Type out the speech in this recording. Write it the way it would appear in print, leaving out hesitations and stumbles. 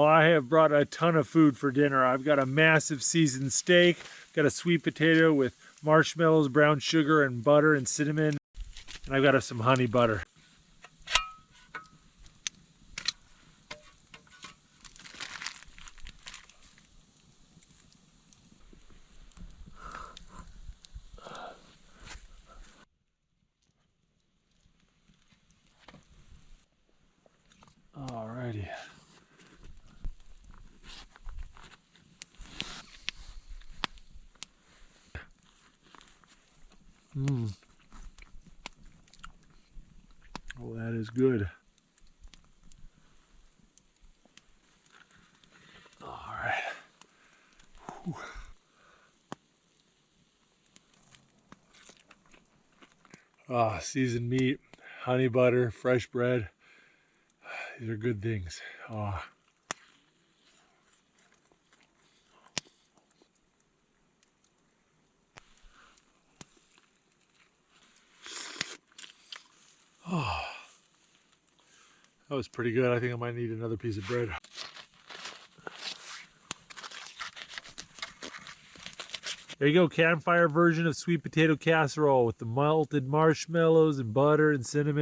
Oh, I have brought a ton of food for dinner. I've got a massive seasoned steak, got a sweet potato with marshmallows, brown sugar, and butter and cinnamon, and I've got some honey butter. Alrighty. Oh, that is good. All right. Whew. Ah, seasoned meat, honey butter, fresh bread. These are good things. Oh. Oh. That was pretty good. I think I might need another piece of bread. There you go, campfire version of sweet potato casserole with the melted marshmallows and butter and cinnamon.